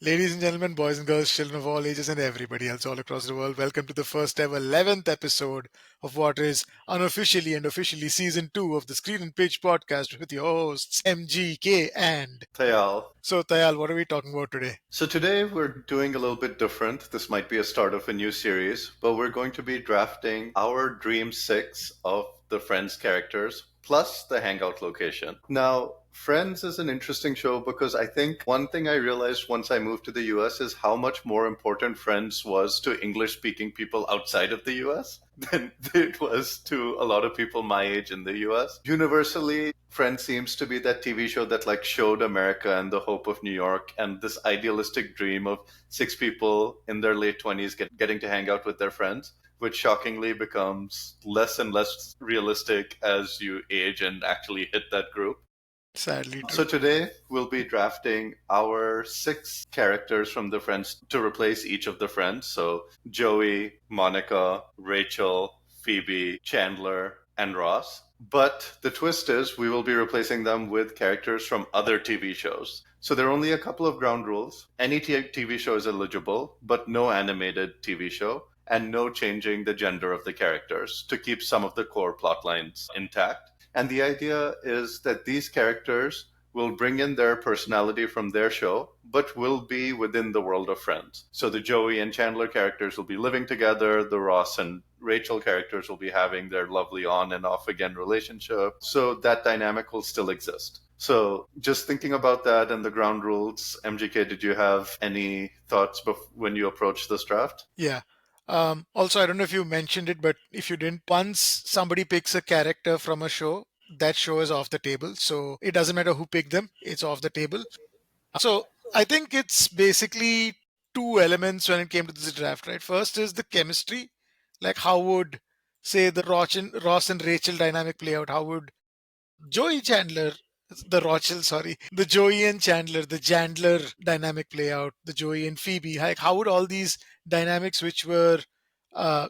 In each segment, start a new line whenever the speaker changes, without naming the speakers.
Ladies and gentlemen, boys and girls, children of all ages, and everybody else all across the world, welcome to the first ever 11th episode of what is unofficially and officially season 2 of the Screen and Pitch podcast with your hosts, MGK and.
Tayal.
So, Tayal, what are we talking about today?
So today we're doing a little bit different. This might be a start of a new series, but we're going to be drafting our Dream 6 of the Friends characters plus the hangout location. Now, Friends is an interesting show because I think one thing I realized once I moved to the US is how much more important Friends was to English speaking people outside of the US than it was to a lot of people my age in the US. Universally, Friends seems to be that TV show that like showed America and the hope of New York and this idealistic dream of six people in their late 20s getting to hang out with their friends, which shockingly becomes less and less realistic as you age and actually hit that group.
Sadly,
So
true.
today we'll be drafting our 6 characters from the Friends to replace each of the friends. So Joey, Monica, Rachel, Phoebe, Chandler, and Ross. But the twist is we will be replacing them with characters from other TV shows. So there are only a couple of ground rules. Any TV show is eligible, but no animated TV show, and no changing the gender of the characters to keep some of the core plot lines intact. And the idea is that these characters will bring in their personality from their show, but will be within the world of Friends. So the Joey and Chandler characters will be living together, the Ross and Rachel characters will be having their lovely on and off again relationship. So that dynamic will still exist. So just thinking about that and the ground rules, MGK, did you have any thoughts when you approached this draft?
Yeah. Also, I don't know if you mentioned it, but if you didn't, once somebody picks a character from a show, that show is off the table. So it doesn't matter who picked them, it's off the table. So I think it's basically two elements when it came to this draft, right? First is the chemistry, like how would say the Ross and Rachel dynamic play out? How would Joey Chandler, the Joey and Chandler, the Chandler dynamic play out? The Joey and Phoebe, like how would all these dynamics, which were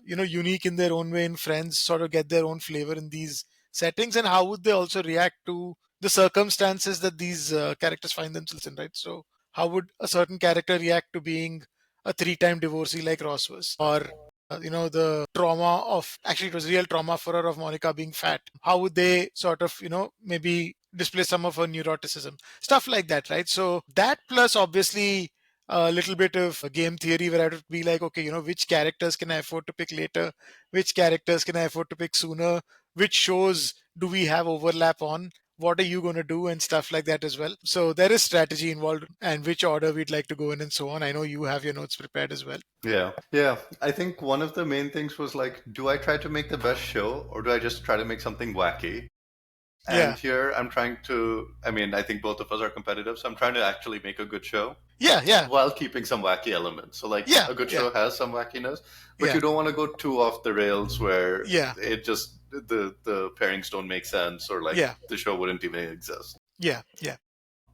unique in their own way in Friends, sort of get their own flavor in these settings, and how would they also react to the circumstances that these characters find themselves in, right? So, how would a certain character react to being a three-time divorcee like Ross was, or the trauma of actually it was real trauma for her of Monica being fat? How would they sort of maybe display some of her neuroticism, stuff like that, right? So that plus obviously a little bit of game theory where I would be like, okay, which characters can I afford to pick later? Which characters can I afford to pick sooner? Which shows do we have overlap on? What are you going to do and stuff like that as well? So there is strategy involved and which order we'd like to go in and so on. I know you have your notes prepared as well.
Yeah. Yeah. I think one of the main things was like, do I try to make the best show or do I just try to make something wacky? And
Yeah.
here I'm trying to, I mean, I think both of us are competitive, so I'm trying to actually make a good show
Yeah. Yeah.
while keeping some wacky elements. So, like,
Yeah.
a good
Yeah.
show has some wackiness, but
Yeah.
you don't want to go too off the rails where
Yeah.
it just, the pairings don't make sense or like
Yeah.
the show wouldn't even exist.
Yeah. Yeah.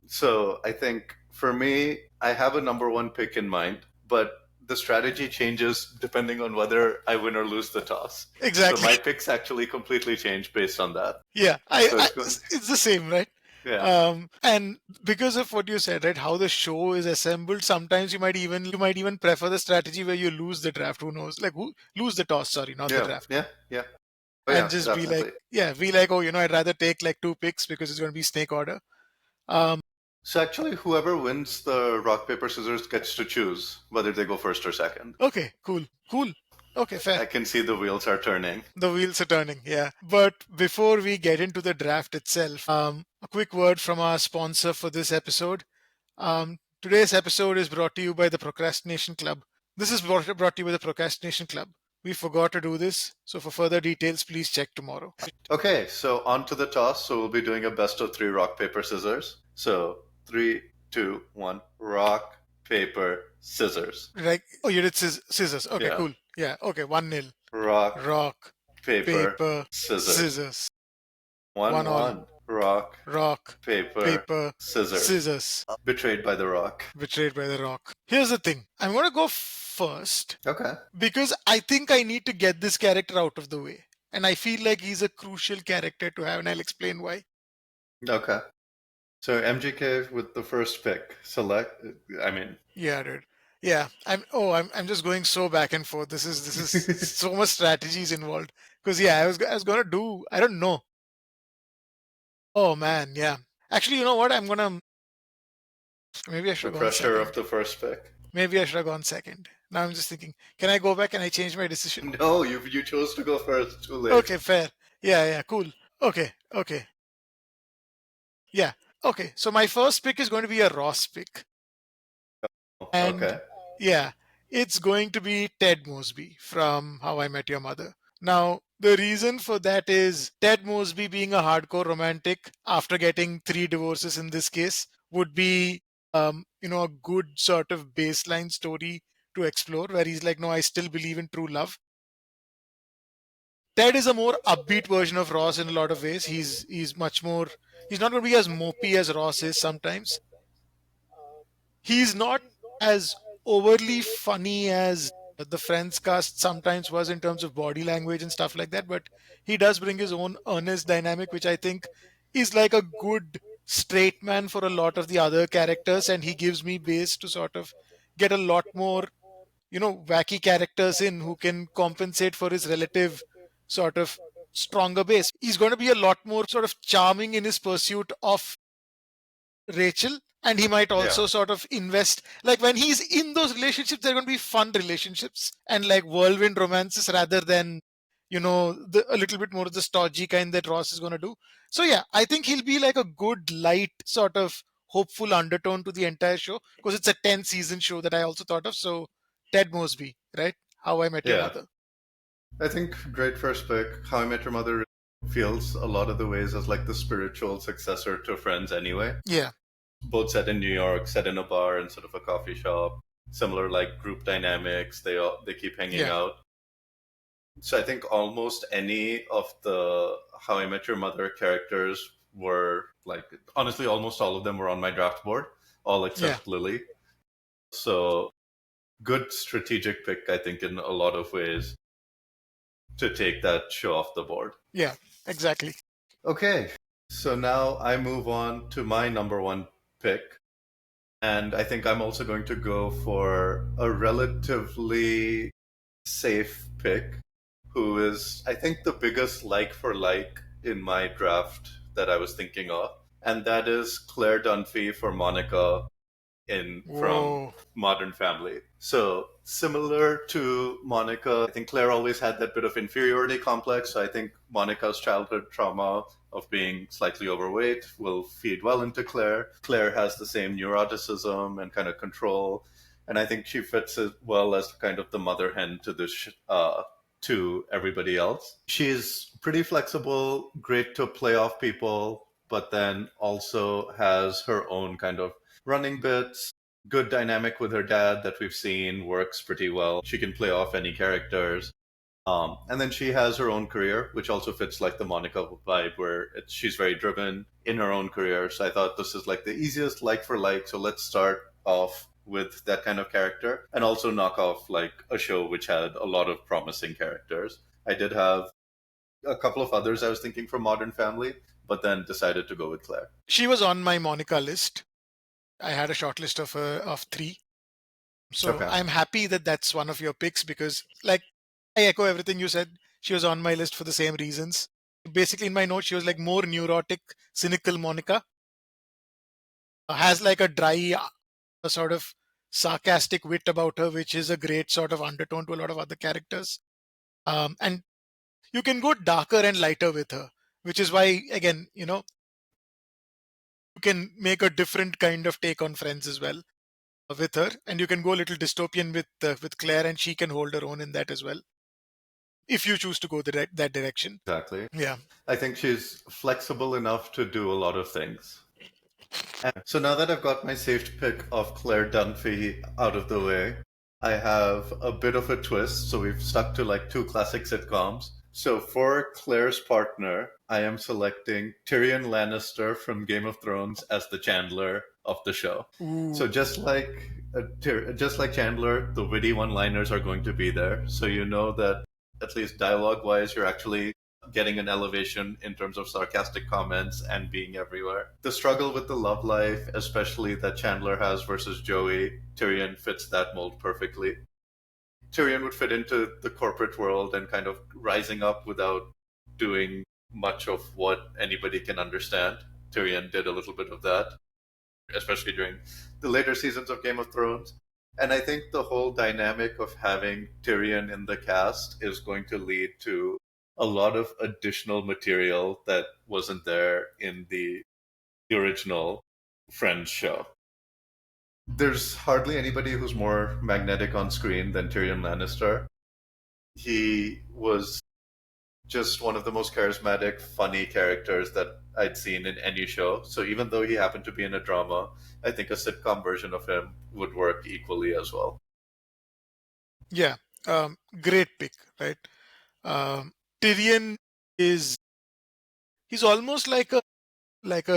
So I think for me, I have a number one pick in mind, but the strategy changes depending on whether I win or lose the toss. So
Exactly.
my picks actually completely change based on that.
Yeah.
So it's good.
It's the same, right?
Yeah.
And because of what you said, right, how the show is assembled, sometimes you might even prefer the strategy where you lose the draft. Who knows? Like who lose the toss? Sorry, not the
Yeah.
draft.
Yeah. Yeah. Oh,
And
yeah,
just be like,
definitely.
yeah, be like, oh, I'd rather take like two picks because it's going to be snake order. Um,
So actually, whoever wins the rock, paper, scissors gets to choose whether they go first or second.
okay, cool, cool. Okay, fair.
I can see the wheels are turning.
The wheels are turning, yeah. But before we get into the draft itself, a quick word from our sponsor for this episode. Today's episode is brought to you by the Procrastination Club. This is brought to you by the Procrastination Club. We forgot to do this, so for further details, please check tomorrow.
Okay, so on to the toss. So we'll be doing a best of 3 rock, paper, scissors. So 3, 2, 1, rock, paper, scissors.
Like, oh, you did scissors. Okay,
Yeah.
cool. Yeah, okay, 1-0.
Rock,
Rock,
paper,
paper,
scissors.
scissors.
1
1 all.
1. Rock,
Rock,
paper,
paper,
scissors.
scissors.
Betrayed by the rock.
Betrayed by the rock. Here's the thing. I'm going to go first
Okay.
because I think I need to get this character out of the way. And I feel like he's a crucial character to have, and I'll explain why.
Okay. So MGK with the first pick. Select. I mean,
Yeah, dude. Yeah, I'm just going so back and forth. This is so much strategies involved. Because yeah, I was gonna do, I don't know. Oh man, yeah. Actually, you know what? Maybe I should
the
have gone
pressure of
second.
the first pick.
Maybe I should have gone second. Now I'm just thinking, can I go back and I change my decision?
No, you chose to go first. Too late.
Okay, fair. Yeah, yeah, cool. Okay, okay. Yeah. Okay. So my first pick is going to be a Ross pick. And
Okay.
yeah, it's going to be Ted Mosby from How I Met Your Mother. Now, the reason for that is Ted Mosby being a hardcore romantic after getting three divorces in this case would be, a good sort of baseline story to explore where he's like, no, I still believe in true love. Ted is a more upbeat version of Ross in a lot of ways. He's much more. He's not going to be as mopey as Ross is sometimes. He's not as overly funny as the Friends cast sometimes was in terms of body language and stuff like that, but he does bring his own earnest dynamic, which I think is like a good straight man for a lot of the other characters, and he gives me base to sort of get a lot more, wacky characters in who can compensate for his relative sort of stronger base. He's going to be a lot more sort of charming in his pursuit of Rachel, and he might
Yeah.
also sort of invest, like when he's in those relationships they're going to be fun relationships and like whirlwind romances rather than a little bit more of the stodgy kind that Ross is going to do. So yeah, I think he'll be like a good light sort of hopeful undertone to the entire show because it's a 10 season show that I also thought of. So Ted Mosby, right? How I Met Your
Yeah.
Mother.
I think great first pick. How I Met Your Mother feels a lot of the ways as like the spiritual successor to Friends anyway.
Yeah,
Both set in New York, set in a bar and sort of a coffee shop. Similar like group dynamics. They keep hanging
yeah,
out. So I think almost any of the How I Met Your Mother characters were like honestly almost all of them were on my draft board, all
yeah,
except Lily. So good strategic pick, I think, in a lot of ways to take that show off the board.
yeah, exactly.
Okay, so now I move on to my number one pick. And I think I'm also going to go for a relatively safe pick, who is, I think, the biggest like for like in my draft that I was thinking of. And that is Claire Dunphy for Monica in from
Whoa.
Modern Family. So similar to Monica, I think Claire always had that bit of inferiority complex. So I think Monica's childhood trauma of being slightly overweight will feed well into Claire. Claire has the same neuroticism and kind of control, and I think she fits as well as kind of the mother hen to to everybody else. She's pretty flexible, great to play off people, but then also has her own kind of running bits, good dynamic with her dad that we've seen, works pretty well. She can play off any characters. And then she has her own career, which also fits like the Monica vibe, where she's very driven in her own career. So I thought this is like the easiest like for like. So let's start off with that kind of character and also knock off like a show which had a lot of promising characters. I did have a couple of others I was thinking for Modern Family, but then decided to go with Claire.
She was on my Monica list. I had a short list of three. So
Okay.
I'm happy that that's one of your picks because, like, I echo everything you said. She was on my list for the same reasons. Basically, in my notes, she was like more neurotic, cynical Monica. Has like a dry, a sort of sarcastic wit about her, which is a great sort of undertone to a lot of other characters. And you can go darker and lighter with her, which is why, again, you can make a different kind of take on Friends as well with her, and you can go a little dystopian with Claire, and she can hold her own in that as well if you choose to go that direction.
Exactly.
Yeah,
I think she's flexible enough to do a lot of things. So now that I've got my safe pick of Claire Dunphy out of the way, I have a bit of a twist. So we've stuck to like two classic sitcoms. So for Claire's partner, I am selecting Tyrion Lannister from Game of Thrones as the Chandler of the show. So
ooh,
just like Chandler, the witty one-liners are going to be there. So you know that at least dialogue-wise, you're actually getting an elevation in terms of sarcastic comments and being everywhere. The struggle with the love life, especially that Chandler has versus Joey, Tyrion fits that mold perfectly. Tyrion would fit into the corporate world and kind of rising up without doing much of what anybody can understand. Tyrion did a little bit of that, especially during the later seasons of Game of Thrones. And I think the whole dynamic of having Tyrion in the cast is going to lead to a lot of additional material that wasn't there in the original Friends show. There's hardly anybody who's more magnetic on screen than Tyrion Lannister. He was just one of the most charismatic, funny characters that I'd seen in any show. So even though he happened to be in a drama, I think a sitcom version of him would work equally as well.
Yeah, great pick, right? Tyrion is he's almost like a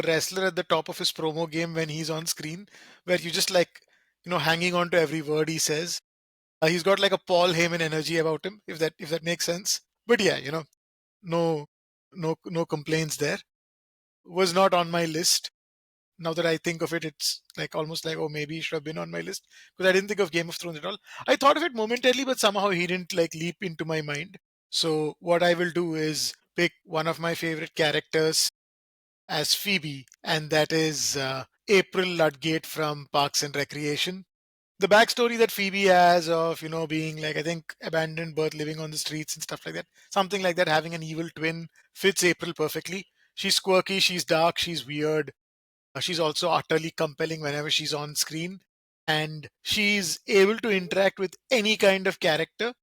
wrestler at the top of his promo game when he's on screen, where you just like hanging on to every word he says. He's got like a Paul Heyman energy about him, if that makes sense. But yeah, no no complaints there. Was not on my list. Now that I think of it, it's like almost like, oh, maybe he should have been on my list because I didn't think of Game of Thrones at all. I thought of it momentarily, but somehow he didn't like leap into my mind. So what I will do is pick one of my favorite characters as Phoebe, and that is April Ludgate from Parks and Recreation. The backstory that Phoebe has of being like, I think, abandoned birth, living on the streets and stuff like that, something like that, having an evil twin fits April perfectly. She's quirky, she's dark, she's weird. She's also utterly compelling whenever she's on screen, and she's able to interact with any kind of character,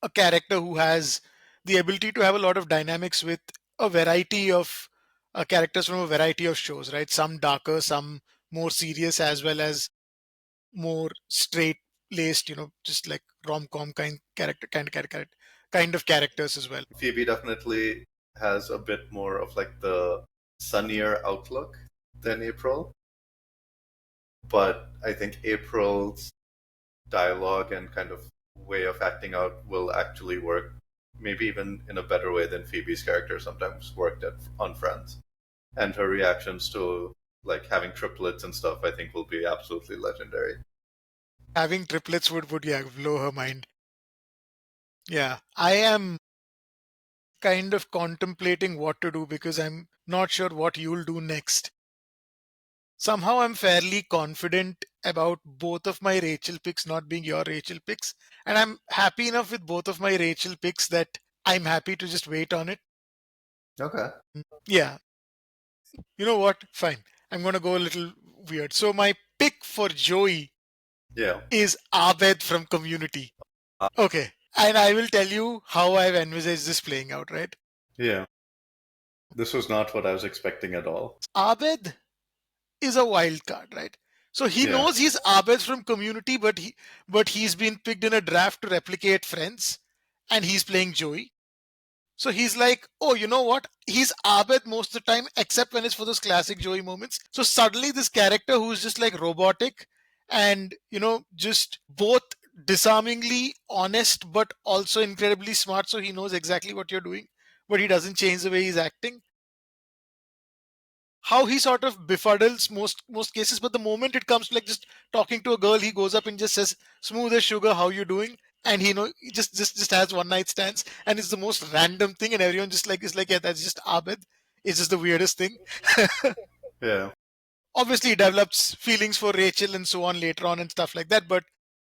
a character who has the ability to have a lot of dynamics with a variety of characters from a variety of shows, right? Some darker, some more serious, as well as more straight laced, just like rom-com kind of characters as well.
Phoebe definitely has a bit more of like the sunnier outlook than April, but I think April's dialogue and kind of way of acting out will actually work, maybe even in a better way than Phoebe's character sometimes worked on Friends. And her reactions to like having triplets and stuff, I think, will be absolutely legendary.
Having triplets would yeah blow her mind. Yeah, I am kind of contemplating what to do because I'm not sure what you'll do next. Somehow I'm fairly confident about both of my Rachel picks not being your Rachel picks. And I'm happy enough with both of my Rachel picks that I'm happy to just wait on it.
Okay.
Yeah, you know what? Fine. I'm going to go a little weird. So my pick for Joey
Yeah.
is Abed from Community. Okay. And I will tell you how I've envisaged this playing out, right?
Yeah. This was not what I was expecting at all.
Abed is a wild card, right? So he
Yeah.
knows he's Abed from Community, but he's been picked in a draft to replicate Friends, and he's playing Joey. So he's like, oh, you know what? He's Abed most of the time, except when it's for those classic Joey moments. So suddenly, this character who's just like robotic and, just both disarmingly honest, but also incredibly smart. So he knows exactly what you're doing, but he doesn't change the way he's acting. How he sort of befuddles most cases, but the moment it comes to like just talking to a girl, he goes up and just says, "Smooth as sugar, how you doing?" And he just has one night stands, and it's the most random thing, and everyone just like is like, "Yeah, that's just Abed." It's just the weirdest thing.
Yeah.
Obviously, he develops feelings for Rachel and so on later on and stuff like that, but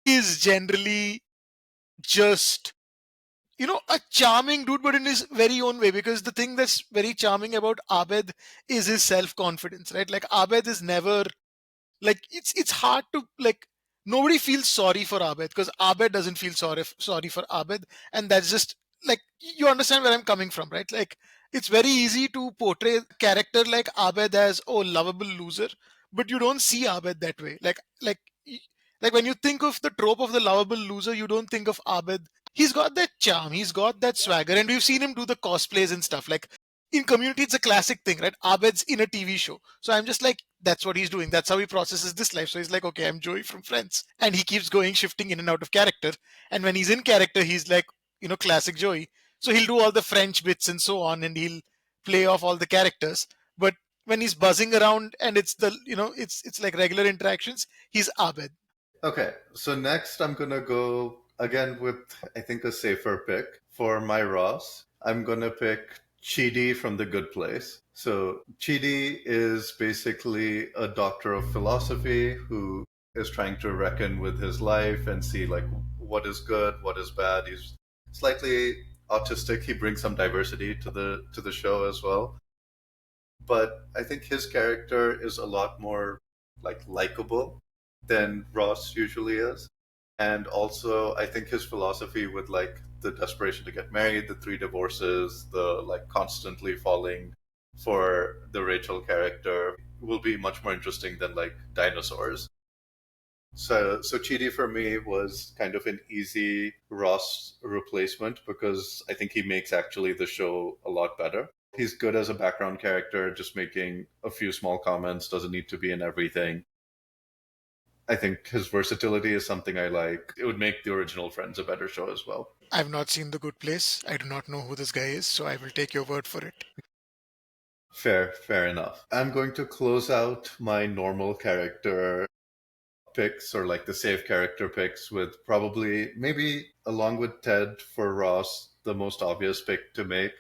he's generally just a charming dude, but in his very own way. Because the thing that's very charming about Abed is his self confidence, right? Like Abed is never like it's hard to like nobody feels sorry for Abed because Abed doesn't feel sorry for Abed, and that's just like you understand where I'm coming from, right? Like it's very easy to portray a character like Abed as lovable loser, but you don't see Abed that way. Like when you think of the trope of the lovable loser, you don't think of Abed. He's got that charm, he's got that swagger, and we've seen him do the cosplays and stuff. Like in Community, it's a classic thing, right? Abed's in a TV show. So I'm just like, that's what he's doing. That's how he processes this life. So he's like, okay, I'm Joey from Friends. And he keeps going, shifting in and out of character. And when he's in character, he's like, classic Joey. So he'll do all the French bits and so on, and he'll play off all the characters. But when he's buzzing around and it's the it's like regular interactions, he's Abed.
Okay, so next I'm gonna go again with I think a safer pick for my Ross. I'm gonna pick Chidi from The Good Place. So Chidi is basically a doctor of philosophy who is trying to reckon with his life and see like what is good, what is bad. He's slightly autistic. He brings some diversity to the show as well. But I think his character is a lot more like likable than Ross usually is. And also I think his philosophy with like the desperation to get married, the three divorces, the like constantly falling for the Rachel character will be much more interesting than like dinosaurs. So Chidi for me was kind of an easy Ross replacement because I think he makes actually the show a lot better. He's good as a background character, just making a few small comments, doesn't need to be in everything. I think his versatility is something I like. It would make the original Friends a better show as well.
I've not seen The Good Place. I do not know who this guy is, so I will take your word for it.
Fair enough. I'm going to close out my normal character picks or like the safe character picks with probably maybe along with Ted for Ross, the most obvious pick to make.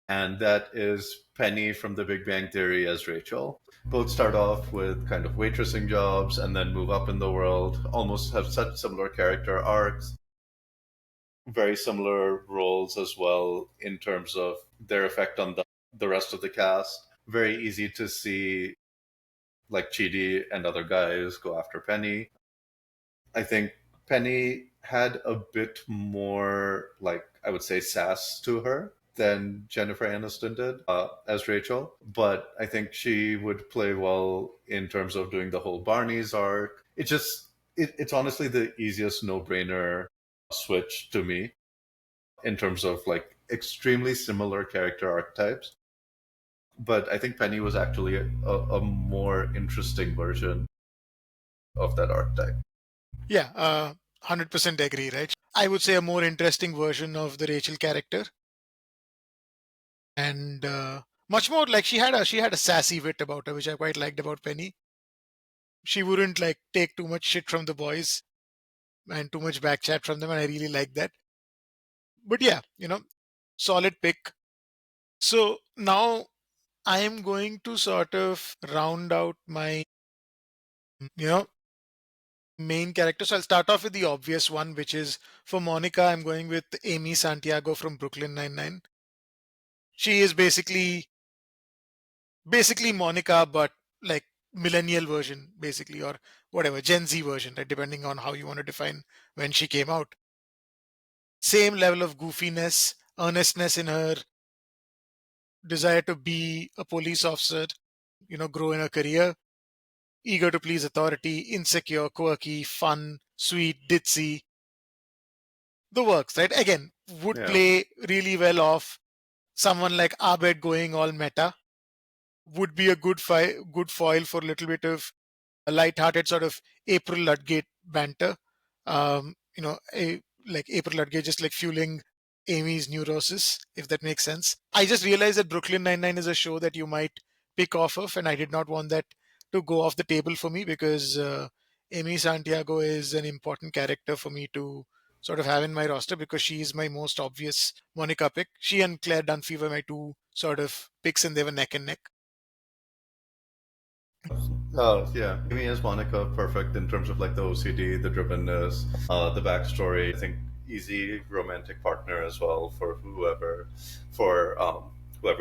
And that is Penny from The Big Bang Theory as Rachel. Both start off with kind of waitressing jobs and then move up in the world, almost have such similar character arcs, very similar roles as well in terms of their effect on the rest of the cast. Very easy to see like Chidi and other guys go after Penny. I think Penny had a bit more, like, I would say, sass to her than Jennifer Aniston did as Rachel. But I think she would play well in terms of doing the whole Barney's arc. It's honestly the easiest no brainer switch to me in terms of like extremely similar character archetypes. But I think Penny was actually a more interesting version of that archetype.
Yeah, 100% agree, right? I would say a more interesting version of the Rachel character, and much more like she had a sassy wit about her, which I quite liked about Penny. She wouldn't like take too much shit from the boys and too much backchat from them, and I really like that. But yeah, solid pick. So now I am going to sort of round out my you know main character. So I'll start off with the obvious one, which is for Monica. I'm going with Amy Santiago from Brooklyn Nine-Nine. She is basically Monica, but like millennial version, basically, or whatever, Gen Z version, right? Depending on how you want to define when she came out. Same level of goofiness, earnestness in her desire to be a police officer, grow in her career, eager to please authority, insecure, quirky, fun, sweet, ditzy, the works, right? Again, would
Yeah.
play really well off someone like Abed going all meta, would be a good foil for a little bit of a light-hearted sort of April Ludgate banter. Like April Ludgate just like fueling Amy's neurosis, if that makes sense. I just realized that Brooklyn Nine-Nine is a show that you might pick off of, and I did not want that to go off the table for me because Amy Santiago is an important character for me to sort of have in my roster because she is my most obvious Monica pick. She and Claire Dunphy were my two sort of picks, and they were neck and neck.
Oh, yeah. Amy as Monica, perfect in terms of like the OCD, the drivenness, the backstory. I think easy romantic partner as well for whoever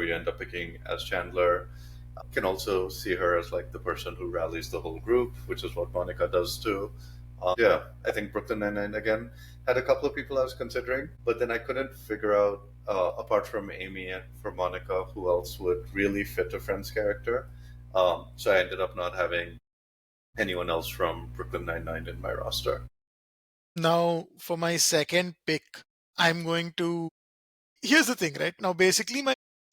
you end up picking as Chandler. Can also see her as like the person who rallies the whole group, which is what Monica does too. Yeah, I think Brooklyn Nine-Nine again had a couple of people I was considering, but then I couldn't figure out, apart from Amy and for Monica, who else would really fit a Friends character. So I ended up not having anyone else from Brooklyn Nine-Nine in my roster.
Now, for my second pick, I'm going to. Here's the thing, right? Now, basically,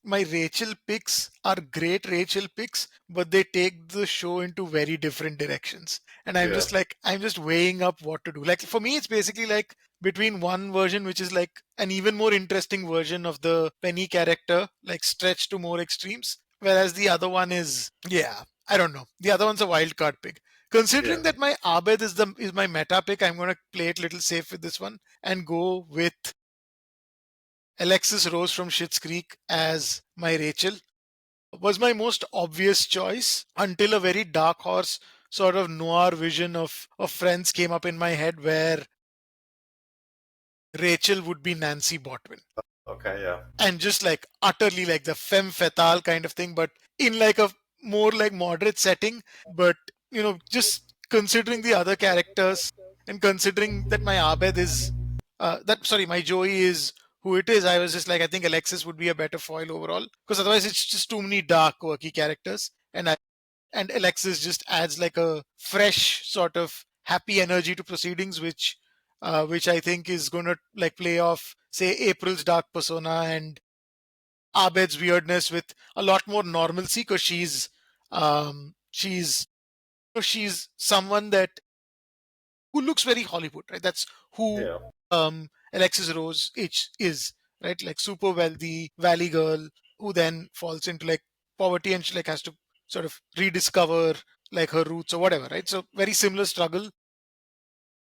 my Rachel picks are great Rachel picks, but they take the show into very different directions. And I'm
Yeah.
just like, I'm just weighing up what to do. Like for me, it's basically like between one version, which is like an even more interesting version of the Penny character, like stretched to more extremes, whereas the other one is, yeah, I don't know. The other one's a wild card pick.
Yeah.
Considering that my Abed is my meta pick, I'm gonna play it little safe with this one and go with Alexis Rose from Schitt's Creek as my Rachel. Was my most obvious choice until a very dark horse sort of noir vision of Friends came up in my head where Rachel would be Nancy Botwin.
Okay. Yeah.
And just like utterly like the femme fatale kind of thing, but in like a more like moderate setting. But just considering the other characters and considering that my Abed is that sorry, my Joey is who it is, I was just like, I think Alexis would be a better foil overall because otherwise it's just too many dark, quirky characters, and Alexis just adds like a fresh sort of happy energy to proceedings, which I think is going to like play off, say, April's dark persona and Abed's weirdness with a lot more normalcy because she's someone that who looks very Hollywood, right? That's who
Yeah.
Alexis Rose is, right? Like super wealthy valley girl who then falls into like poverty and she like has to sort of rediscover like her roots or whatever, right? So very similar struggle.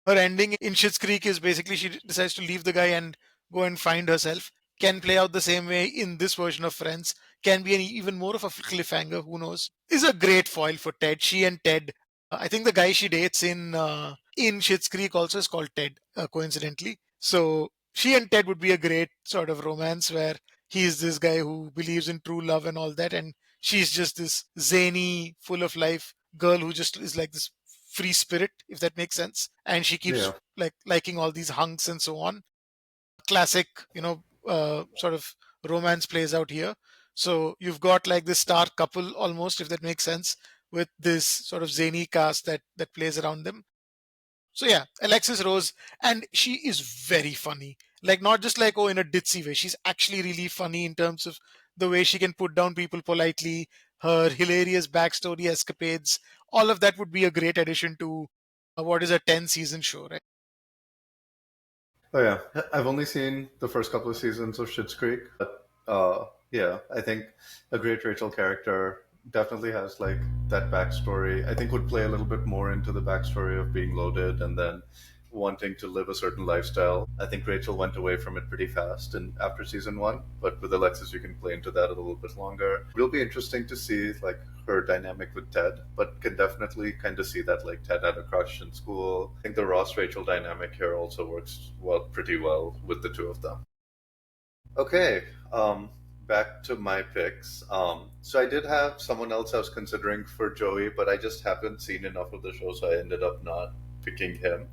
Her ending in Schitt's Creek is basically she decides to leave the guy and go and find herself. Can play out the same way in this version of Friends. Can be an even more of a cliffhanger. Who knows? Is a great foil for Ted. She and Ted. I think the guy she dates in Schitt's Creek also is called Ted, coincidentally. So she and Ted would be a great sort of romance where he's this guy who believes in true love and all that, and she's just this zany, full of life girl who just is like this free spirit, if that makes sense. And she keeps
Yeah.
like liking all these hunks and so on. Classic, sort of romance plays out here. So you've got like this star couple almost, if that makes sense, with this sort of zany cast that plays around them. So yeah, Alexis Rose, and she is very funny. Like not just like, oh, in a ditzy way. She's actually really funny in terms of the way she can put down people politely, her hilarious backstory escapades. All of that would be a great addition to what is a 10-season show, right?
Oh yeah, I've only seen the first couple of seasons of Schitt's Creek, but yeah, I think a great Rachel character definitely has like that backstory. I think would play a little bit more into the backstory of being loaded and then wanting to live a certain lifestyle. I think Rachel went away from it pretty fast and after season one, but with Alexis you can play into that a little bit longer. It'll be interesting to see like her dynamic with Ted, but can definitely kind of see that like Ted had a crush in school. I think the Ross Rachel dynamic here also works pretty well with the two of them. Okay, back to my picks. So I did have someone else I was considering for Joey, but I just haven't seen enough of the show, so I ended up not picking him.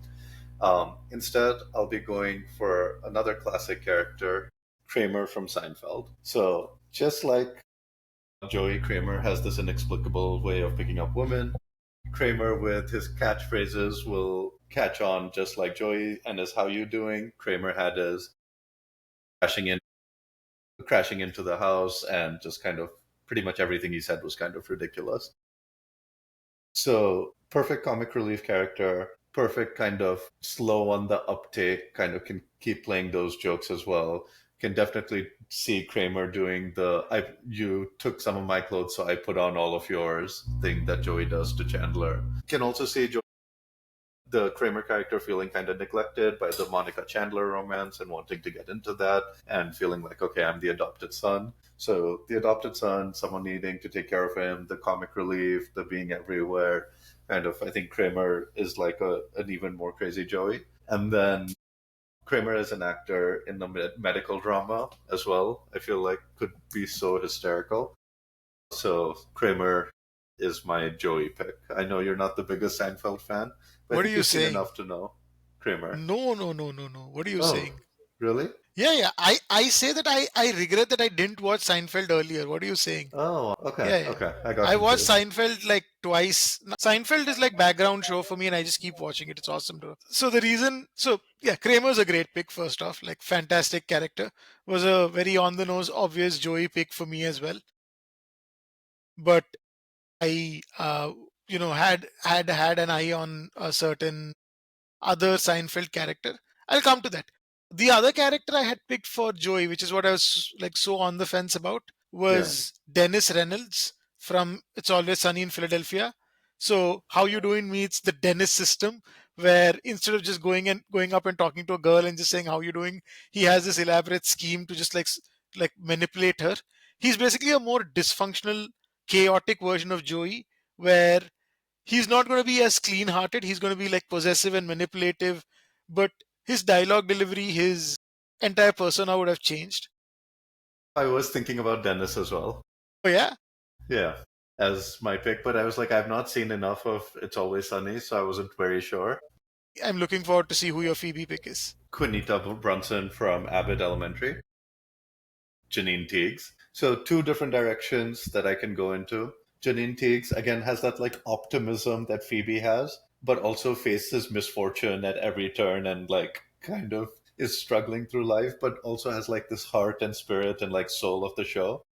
Instead, I'll be going for another classic character, Kramer from Seinfeld. So just like Joey, Kramer has this inexplicable way of picking up women. Kramer, with his catchphrases, will catch on just like Joey and his "How you doing?" Kramer had his crashing in, crashing into the house, and just kind of pretty much everything he said was kind of ridiculous. So perfect comic relief character, perfect kind of slow on the uptake, kind of can keep playing those jokes as well. Can definitely see Kramer doing the "I you took some of my clothes, so I put on all of yours" thing that Joey does to Chandler. Can also see the Kramer character feeling kind of neglected by the Monica Chandler romance and wanting to get into that and feeling like, okay, I'm the adopted son. So the adopted son, someone needing to take care of him, the comic relief, the being everywhere, kind of. I think Kramer is like an even more crazy Joey. And then Kramer as an actor in the medical drama as well, I feel like could be so hysterical. So Kramer is my Joey pick. I know you're not the biggest Seinfeld fan, but I
What are
think
you
you've seen
saying?
enough to know Kramer.
No, no, no, no, no. What are you
Oh,
saying?
really?
Yeah, yeah. I say that I regret that I didn't watch Seinfeld earlier. What are you saying?
Oh, okay,
Yeah, yeah.
okay. I got
I watched
confused.
Seinfeld like twice. Seinfeld is like background show for me, and I just keep watching it. It's awesome, bro. So the reason, so yeah, Kramer's a great pick. First off, like fantastic character. Was a very on the nose, obvious Joey pick for me as well. But I, had an eye on a certain other Seinfeld character. I'll come to that. The other character I had picked for Joey, which is what I was like so on the fence about,
Yeah.
was Dennis Reynolds from It's Always Sunny in Philadelphia. So How You Doing meets the Dennis system, where instead of just going up and talking to a girl and just saying how you doing, he has this elaborate scheme to just like manipulate her. He's basically a more dysfunctional, chaotic version of Joey, where he's not going to be as clean hearted. He's going to be like possessive and manipulative, but his dialogue delivery, his entire persona would have changed.
I was thinking about Dennis as well.
Oh, yeah.
Yeah. As my pick, but I was like, I've not seen enough of It's Always Sunny, so I wasn't very sure.
I'm looking forward to see who your Phoebe pick is.
Quinita Brunson from Abbott Elementary, Janine Teagues. So two different directions that I can go into. Janine Teagues again has that like optimism that Phoebe has, but also faces misfortune at every turn and like kind of is struggling through life, but also has like this heart and spirit and like soul of the show.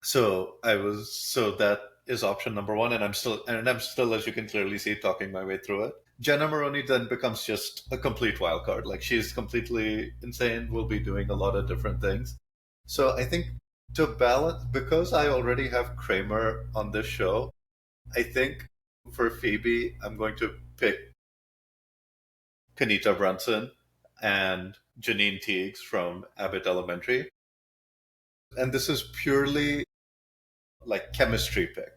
So that is option number one, and I'm still, as you can clearly see, talking my way through it. Jenna Maroney then becomes just a complete wild card. Like she's completely insane, will be doing a lot of different things. So I think to balance, because I already have Kramer on this show, I think for Phoebe, I'm going to pick Kanita Brunson and Janine Teagues from Abbott Elementary. And this is purely like chemistry pick.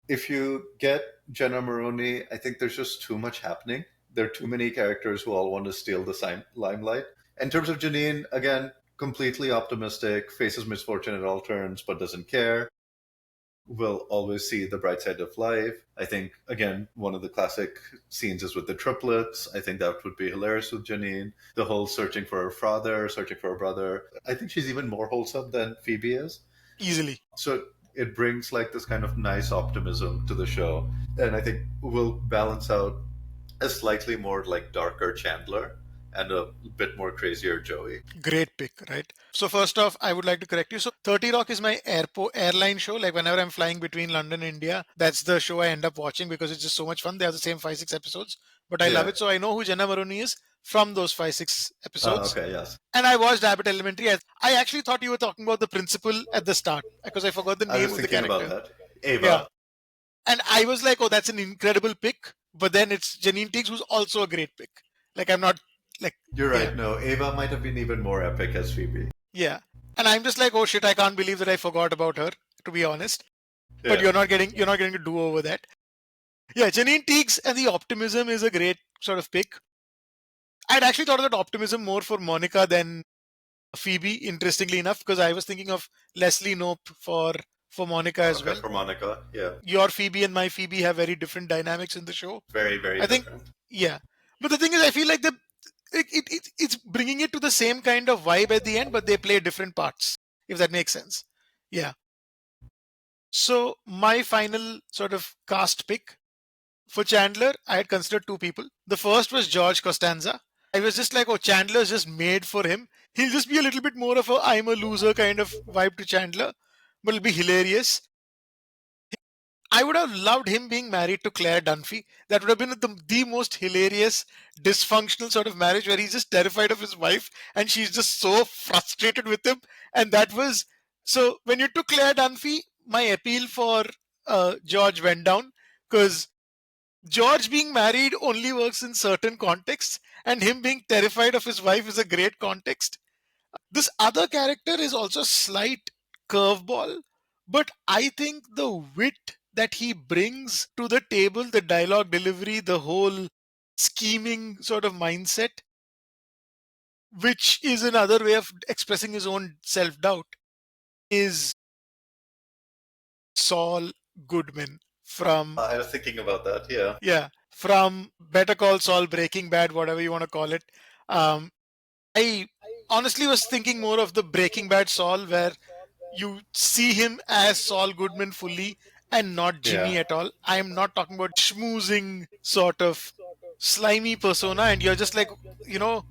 If you get Jenna Maroney, I think there's just too much happening. There are too many characters who all want to steal the limelight. In terms of Janine, again, completely optimistic, faces misfortune at all turns, but doesn't care. Will always see the bright side of life. I think, again, one of the classic scenes is with the triplets. I think that would be hilarious with Janine. The whole searching for her father, searching for her brother. I think she's even more wholesome than Phoebe is.
Easily.
So it brings like this kind of nice optimism to the show, and I think will balance out a slightly more like darker Chandler and a bit more crazier Joey.
Great pick, right? So first off, I would like to correct you. So 30 Rock is my airline show. Like whenever I'm flying between London and India, that's the show I end up watching because it's just so much fun. They have the same 5-6 episodes, but I love
Yeah.
it. So I know who Jenna Maroney is from those 5-6 episodes.
Okay. Yes.
And I watched Abbott Elementary. I actually thought you were talking about the principal at the start because I forgot the
I
name
was
of the
thinking about
character.
that.
Yeah.
Ava.
And I was like, oh, that's an incredible pick. But then it's Janine Teagues, who's also a great pick. Like, I'm not like,
You're
yeah,
right. No, Ava might have been even more epic as Phoebe.
yeah. And I'm just like, oh shit, I can't believe that I forgot about her, to be honest. But
Yeah.
you're not getting to do over that. Yeah, Janine Teagues and the optimism is a great sort of pick. I'd actually thought of that optimism more for Monica than Phoebe, interestingly enough, because I was thinking of Leslie Knope for Monica as
Okay,
well.
for Monica. Yeah.
Your Phoebe and my Phoebe have very different dynamics in the show.
Very, very
I think,
different.
yeah. But the thing is, I feel like it's bringing it to the same kind of vibe at the end, but they play different parts, if that makes sense. Yeah. So my final sort of cast pick for Chandler, I had considered two people. The first was George Costanza. I was just like, oh, Chandler's just made for him. He'll just be a little bit more of a I'm a loser kind of vibe to Chandler, but it'll be hilarious. I would have loved him being married to Claire Dunphy. That would have been the most hilarious, dysfunctional sort of marriage where he's just terrified of his wife and she's just so frustrated with him. And that was so when you took Claire Dunphy, my appeal for George went down because George being married only works in certain contexts, and him being terrified of his wife is a great context. This other character is also a slight curveball, but I think the wit that he brings to the table, the dialogue delivery, the whole scheming sort of mindset, which is another way of expressing his own self doubt, is Saul Goodman from,
I was thinking about that. Yeah.
yeah, from Better Call Saul, Breaking Bad, whatever you want to call it. Um, I honestly was thinking more of the Breaking Bad Saul, where you see him as Saul Goodman fully, and not
Yeah.
Jimmy at all. I am not talking about schmoozing sort of slimy persona, and you're just like, you know,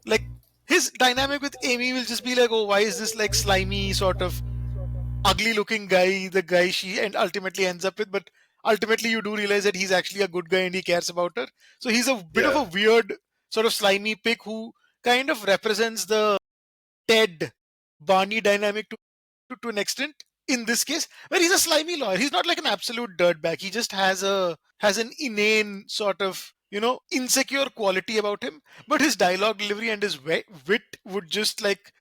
like his dynamic with Amy will just be like, oh, why is this like slimy sort of ugly looking guy, the guy she and ultimately ends up with, but ultimately you do realize that he's actually a good guy and he cares about her. So he's a bit of
Yeah.
a weird sort of slimy pick who kind of represents the Ted Barney dynamic to an extent in this case, where he's a slimy lawyer. He's not like an absolute dirtbag. He just has an inane sort of, insecure quality about him. But his dialogue delivery and his wit would just like,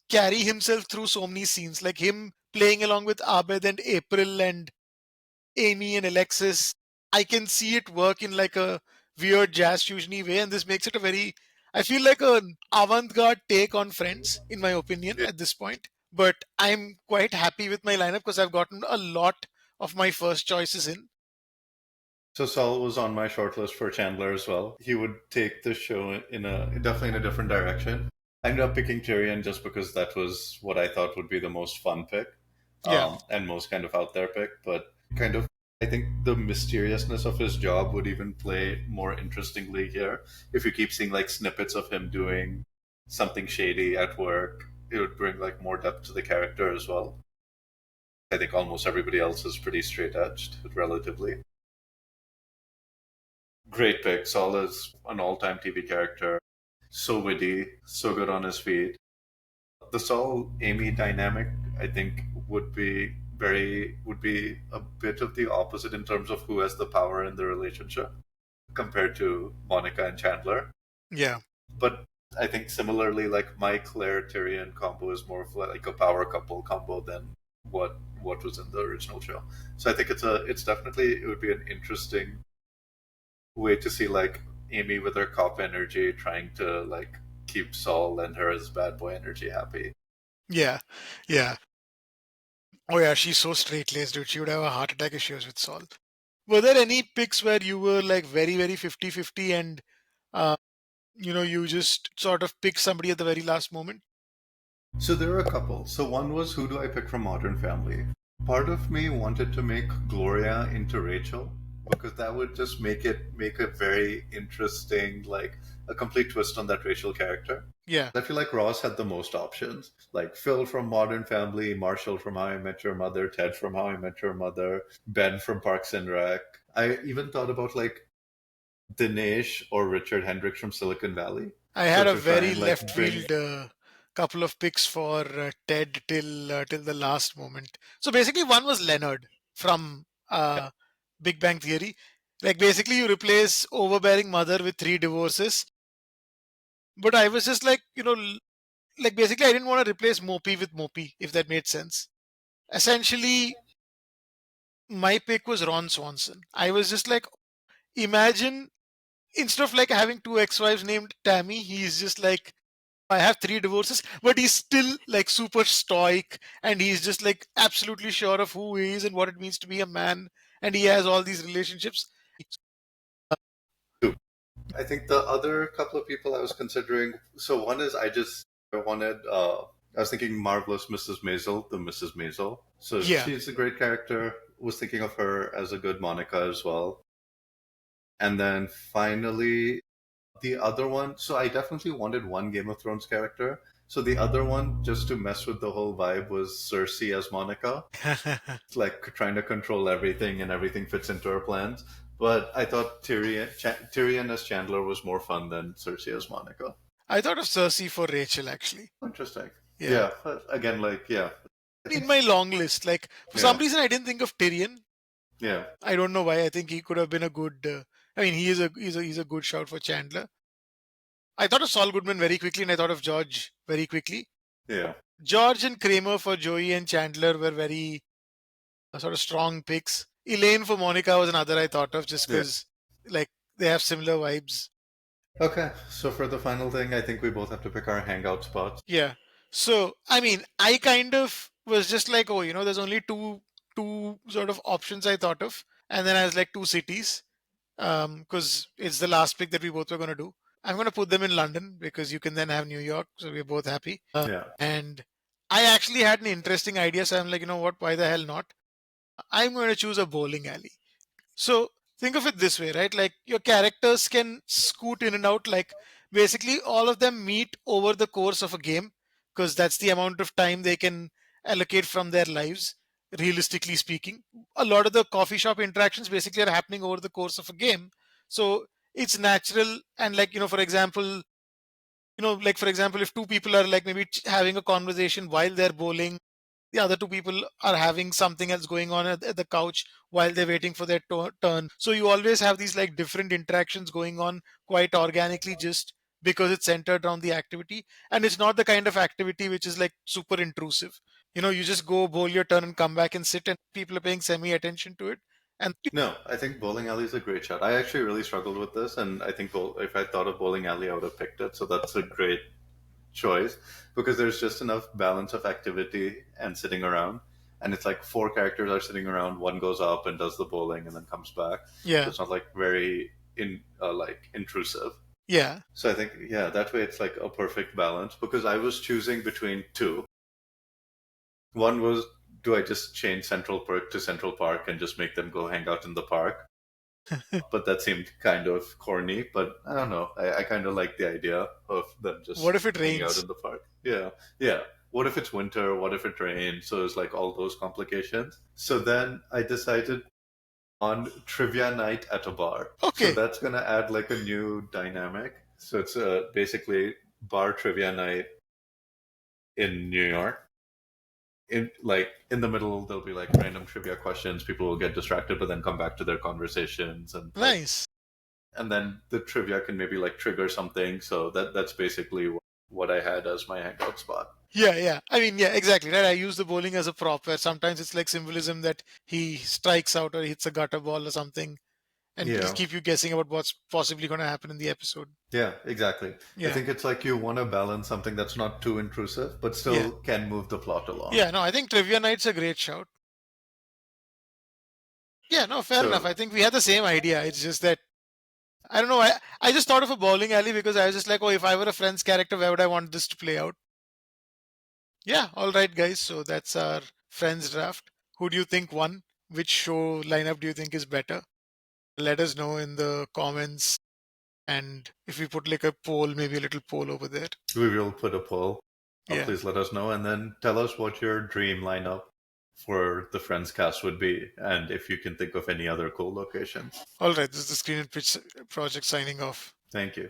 carry himself through so many scenes. Like him playing along with Abed and April and Amy and Alexis. I can see it work in like a weird jazz fusiony way, and this makes it a very, I feel like an avant-garde take on Friends, in my opinion,
Yeah.
at this point. But I'm quite happy with my lineup because I've gotten a lot of my first choices in.
So Saul was on my shortlist for Chandler as well. He would take the show in a definitely in a different direction. I ended up picking Tyrion just because that was what I thought would be the most fun pick,
Yeah,
and most kind of out there pick. But kind of, I think the mysteriousness of his job would even play more interestingly here. If you keep seeing like snippets of him doing something shady at work, it would bring like more depth to the character as well. I think almost everybody else is pretty straight edged, relatively. Great pick. Saul is an all-time TV character. So witty, so good on his feet. The Saul Amy dynamic, I think, would be a bit of the opposite in terms of who has the power in the relationship compared to Monica and Chandler.
yeah,
But I think similarly, like my Claire Tyrion combo is more of like a power couple combo than what was in the original show. So I think it's definitely, it would be an interesting way to see like Amy with her cop energy trying to like keep Saul and her as bad boy energy happy.
yeah, yeah. Oh yeah, she's so straight-laced, dude. She would have a heart attack if she was with Saul. Were there any picks where you were like very, very 50-50 and uh, you just sort of pick somebody at the very last moment?
So there were a couple. So one was, who do I pick from Modern Family? Part of me wanted to make Gloria into Rachel because that would just make a very interesting, like a complete twist on that Rachel character.
Yeah.
I feel like Ross had the most options, like Phil from Modern Family, Marshall from How I Met Your Mother, Ted from How I Met Your Mother, Ben from Parks and Rec. I even thought about like Dinesh or Richard Hendricks from Silicon Valley.
I
So
had a
to try
very
and like
left
bring,
field couple of picks for Ted till the last moment. So basically, one was Leonard from Big Bang Theory. Like basically, you replace overbearing mother with three divorces. But I was just like, like basically, I didn't want to replace Mopey with Mopey, if that made sense. Essentially, my pick was Ron Swanson. I was just like, imagine instead of like having two ex-wives named Tammy, he's just like, I have three divorces, but he's still like super stoic and he's just like absolutely sure of who he is and what it means to be a man. And he has all these relationships.
I think the other couple of people I was considering. So one is I wanted. I was thinking marvelous Mrs. Maisel, the Mrs. Maisel. So
Yeah.
she's a great character. Was thinking of her as a good Monica as well. And then finally, the other one. So I definitely wanted one Game of Thrones character. So the other one, just to mess with the whole vibe, was Cersei as Monica. It's like trying to control everything and everything fits into her plans. But I thought Tyrion as Chandler was more fun than Cersei as Monica.
I thought of Cersei for Rachel actually.
Interesting.
Yeah.
Yeah. Again, like, yeah. I
In
think,
my long list, like for some
yeah.
reason I didn't think of Tyrion.
Yeah.
I don't know why. I think he could have been a good. I mean, he's a good shout for Chandler. I thought of Saul Goodman very quickly, and I thought of George very quickly.
Yeah.
George and Kramer for Joey and Chandler were very sort of strong picks. Elaine for Monica was another I thought of just
Yeah.
because like they have similar vibes.
Okay. So for the final thing, I think we both have to pick our hangout spots.
Yeah. So I mean, I kind of was just like, oh, there's only two sort of options I thought of, and then I was like two cities, because it's the last pick that we both were gonna do. I'm gonna put them in London because you can then have New York, so we're both happy.
Yeah.
And I actually had an interesting idea, so I'm like, you know what? Why the hell not? I'm going to choose a bowling alley. So think of it this way, right? Like your characters can scoot in and out. Like basically, all of them meet over the course of a game because that's the amount of time they can allocate from their lives, realistically speaking. A lot of the coffee shop interactions basically are happening over the course of a game. So it's natural. And, like, for example, if two people are like maybe having a conversation while they're bowling, the other two people are having something else going on at the couch while they're waiting for their turn. So you always have these like different interactions going on quite organically, just because it's centered around the activity. And it's not the kind of activity which is like super intrusive. You just go bowl your turn and come back and sit, and people are paying semi attention to it. And
No, I think bowling alley is a great shot. I actually really struggled with this, and I think if I thought of bowling alley, I would have picked it. So that's a great choice because there's just enough balance of activity and sitting around. And it's like four characters are sitting around. One goes up and does the bowling and then comes back. So
yeah,
it's not like very like intrusive.
yeah.
So I think yeah, that way it's like a perfect balance because I was choosing between two. One was, do I just change Central Perk to Central Park and just make them go hang out in the park? But that seemed kind of corny. But I don't know. I kind of like the idea of them
What
just
if it
hanging out
rains?
in the park. Yeah, yeah. What if it's winter? What if it rains? So it's like all those complications. So then I decided on trivia night at a bar. So
Okay,
that's gonna add like a new dynamic. So it's basically bar trivia night in New York. In the middle there'll be like random trivia questions, people will get distracted but then come back to their conversations, and like
nice.
and then the trivia can maybe like trigger something. So that's basically what I had as my hangout spot.
Yeah, yeah. I mean, yeah, exactly. Right. I use the bowling as a prop where sometimes it's like symbolism that he strikes out or hits a gutter ball or something, and just
Yeah,
keep you guessing about what's possibly going to happen in the episode.
yeah, exactly. I
Yeah,
think it's like you want to balance something that's not too intrusive but
yeah,
still can move the plot along.
yeah. No, I think trivia night's a great shout. Yeah, no, fair enough.
So
I think we had the same idea. It's just that I don't know. I just thought of a bowling alley because I was just like, oh, if I were a Friends character, where would I want this to play out? Yeah, all right, guys. So that's our Friends draft. Who do you think won? Which show lineup do you think is better? Let us know in the comments. And if we put like a poll, maybe a little poll over there.
we will put a poll.
Yeah.
Please let us know and then tell us what your dream lineup for the Friends cast would be, and if you can think of any other cool locations.
All right. This is the Screen and Pitch project signing off.
Thank you.